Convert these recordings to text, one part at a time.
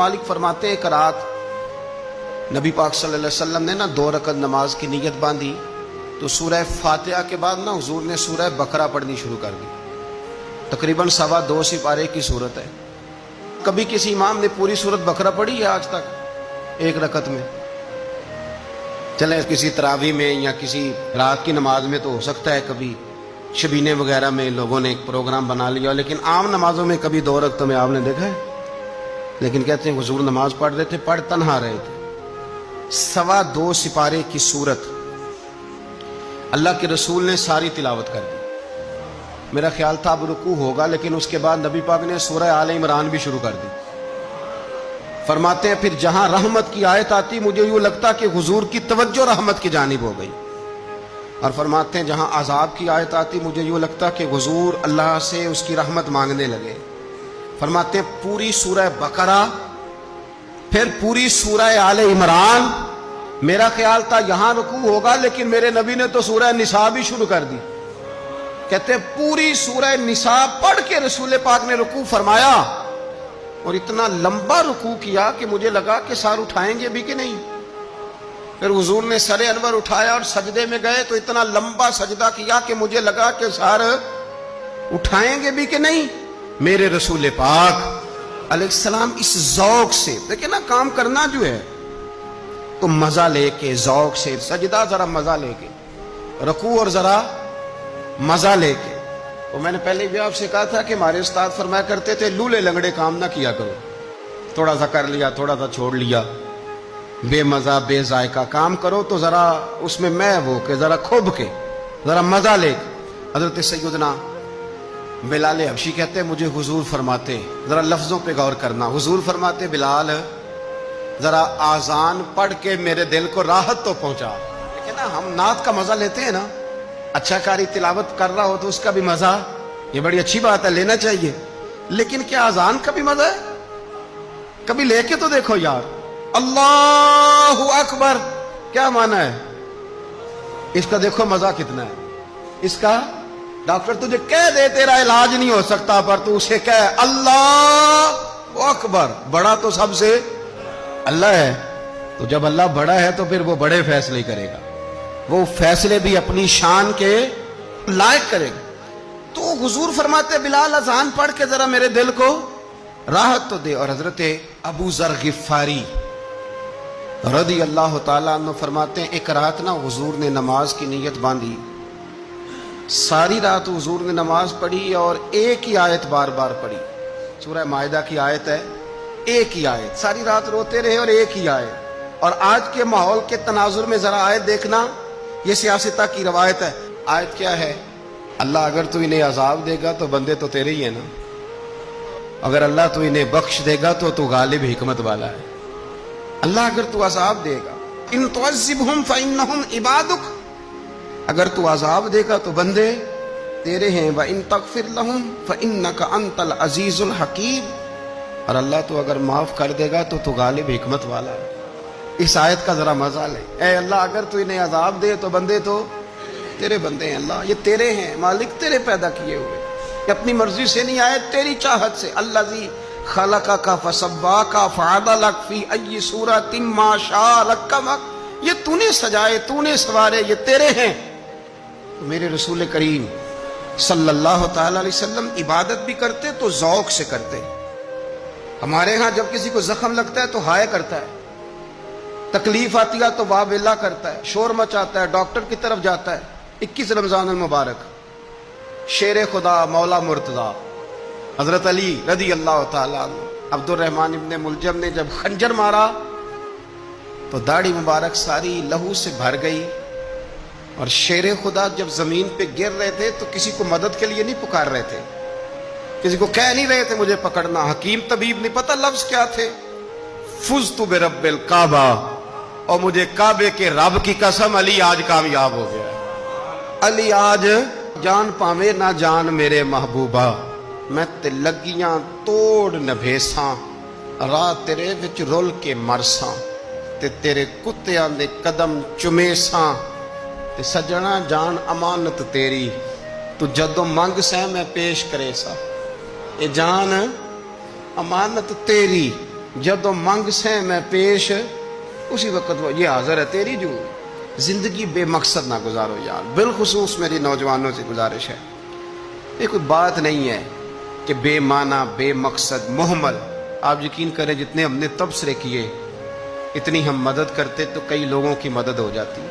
مالک فرماتے ہیں ایک رات نبی پاک صلی اللہ علیہ وسلم نے 2 رکعت نماز کی نیت باندھی تو سورہ فاتحہ کے بعد حضور نے سورہ بقرہ پڑھنی شروع کر دی. تقریباً 2.25 سپارے کی صورت ہے. کبھی کسی امام نے پوری سورت بقرہ پڑھی ہے آج تک ایک رکعت میں؟ چلیں کسی تراویح میں یا کسی رات کی نماز میں تو ہو سکتا ہے، کبھی شبینے وغیرہ میں لوگوں نے ایک پروگرام بنا لیا، لیکن عام نمازوں میں کبھی 2 رکعتوں میں آپ نے دیکھا ہے؟ لیکن کہتے ہیں حضور نماز پڑھ رہے تھے، پڑھ تنہا رہے تھے. 2.25 سپارے کی صورت اللہ کے رسول نے ساری تلاوت کر دی. میرا خیال تھا اب رکوع ہوگا، لیکن اس کے بعد نبی پاک نے سورہ آل عمران بھی شروع کر دی. فرماتے ہیں پھر جہاں رحمت کی آیت آتی مجھے یوں لگتا کہ حضور کی توجہ رحمت کی جانب ہو گئی، اور فرماتے ہیں جہاں عذاب کی آیت آتی مجھے یوں لگتا کہ حضور اللہ سے اس کی رحمت مانگنے لگے. فرماتے ہیں پوری سورہ بقرہ پھر پوری سورہ آل عمران. میرا خیال تھا یہاں رکوع ہوگا، لیکن میرے نبی نے تو سورہ نساء بھی شروع کر دی. کہتے ہیں پوری سورہ نساء پڑھ کے رسول پاک نے رکوع فرمایا، اور اتنا لمبا رکوع کیا کہ مجھے لگا کہ سر اٹھائیں گے بھی کہ نہیں. پھر حضور نے سر انور اٹھایا اور سجدے میں گئے تو اتنا لمبا سجدہ کیا کہ مجھے لگا کہ سر اٹھائیں گے بھی کہ نہیں. میرے رسول پاک علیہ السلام اس ذوق سے دیکھیں نا، کام کرنا جو ہے تو مزہ لے کے، ذوق سے، سجدہ ذرا مزہ لے کے، رکوع اور ذرا مزہ لے کے. تو میں نے پہلے بھی آپ سے کہا تھا کہ ہمارے استاد فرمایا کرتے تھے لولے لنگڑے کام نہ کیا کرو. تھوڑا سا کر لیا، تھوڑا سا چھوڑ لیا، بے مزہ بے ذائقہ کام کرو تو ذرا اس میں ہو کے، ذرا کھوب کے، ذرا مزہ لے کے. حضرت سیدنا بلال حبشی کہتے ہیں مجھے حضور فرماتے، ذرا لفظوں پہ غور کرنا، حضور فرماتے بلال ذرا آذان پڑھ کے میرے دل کو راحت تو پہنچا. لیکن نا ہم نعت کا مزہ لیتے ہیں نا، اچھا قاری تلاوت کر رہا ہو تو اس کا بھی مزہ، یہ بڑی اچھی بات ہے، لینا چاہیے. لیکن کیا آذان کا بھی مزہ ہے؟ کبھی لے کے تو دیکھو یار. اللہ اکبر کیا معنی ہے اس کا؟ دیکھو مزہ کتنا ہے اس کا. ڈاکٹر تجھے کہہ دے تیرا علاج نہیں ہو سکتا، پر تو اسے کہہ اللہ اکبر. بڑا تو سب سے اللہ ہے، تو جب اللہ بڑا ہے تو پھر وہ بڑے فیصلے کرے گا، وہ فیصلے بھی اپنی شان کے لائق کرے گا. تو حضور فرماتے بلال اذان پڑھ کے ذرا میرے دل کو راحت تو دے. اور حضرت ابو ذر غفاری رضی اللہ تعالیٰ عنہ فرماتے ہیں ایک رات حضور نے نماز کی نیت باندھی، ساری رات حضور نے نماز پڑھی اور ایک ہی آیت بار بار پڑھی. سورہ مائدہ کی آیت ہے، ایک ہی آیت، ساری رات روتے رہے اور ایک ہی آیت. اور آج کے ماحول کے تناظر میں ذرا آیت دیکھنا، یہ سیاستہ کی روایت ہے. آیت کیا ہے؟ اللہ اگر تو انہیں عذاب دے گا تو بندے تو تیرے ہی ہیں نا، اگر اللہ تو انہیں بخش دے گا تو غالب حکمت والا ہے. اللہ اگر تو عذاب دے گا، ان تعذبہم فإنہم عبادک، اگر تو عذاب دے گا تو بندے تیرے ہیں. وَإِن تَغْفِرْ لَهُمْ فَإِنَّكَ أَنْتَ الْعَزِيزُ الْحَكِيمُ، اور اللہ تو اگر معاف کر دے گا تو غالب حکمت والا ہے. اس آیت کا ذرا مزہ لے. اے اللہ اگر تو انہیں عذاب دے تو بندے تو تیرے بندے ہیں. اللہ یہ تیرے ہیں، مالک تیرے پیدا کیے ہوئے، کہ اپنی مرضی سے نہیں آئے، تیری چاہت سے. الذی خلقک فسواک فعدلک فی ای صورۃ ما شاء رکبک، یہ تو نے سجائے، تو نے سوارے، یہ تیرے ہیں. میرے رسول کریم صلی اللہ تعالی علیہ وسلم عبادت بھی کرتے تو ذوق سے کرتے. ہمارے ہاں جب کسی کو زخم لگتا ہے تو ہائے کرتا ہے، تکلیف آتی ہے تو واہ بلا کرتا ہے، شور مچاتا ہے، ڈاکٹر کی طرف جاتا ہے. 21 رمضان المبارک شیر خدا مولا مرتضی حضرت علی رضی اللہ تعالیٰ عنہ، عبد الرحمن ابن ملجم نے جب خنجر مارا تو داڑھی مبارک ساری لہو سے بھر گئی. اور شیر خدا جب زمین پہ گر رہے تھے تو کسی کو مدد کے لیے نہیں پکار رہے تھے، کسی کو کہہ نہیں رہے تھے مجھے پکڑنا. حکیم طبیب نہیں پتہ لفظ کیا تھے، فزت برب الکعبہ، اور مجھے کعبے کے رب کی قسم علی آج کامیاب ہو گیا. علی آج جان پاوے نہ جان میرے محبوبہ، میں تے لگیاں توڑ نبھیساں، راہ تیرے وچ رول کے مرساں، تے تیرے کتیاں دے قدم چمیساں. تے سجنا جان امانت تیری، تو جدو منگ سہ میں پیش کرے سا. اے جان امانت تیری، جب تو منگ سے میں پیش اسی وقت وہ یہ حاضر ہے تیری جو زندگی بے مقصد نہ گزارو یار. بالخصوص میری نوجوانوں سے گزارش ہے, یہ کوئی بات نہیں ہے کہ بے معنی بے مقصد محمل. آپ یقین کریں جتنے ہم نے تبصرے کیے اتنی ہم مدد کرتے تو کئی لوگوں کی مدد ہو جاتی,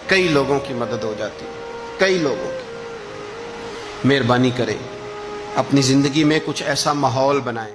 کئی لوگوں کی مدد ہو جاتی, کئی لوگوں کی. مہربانی کریں اپنی زندگی میں کچھ ایسا ماحول بنائیں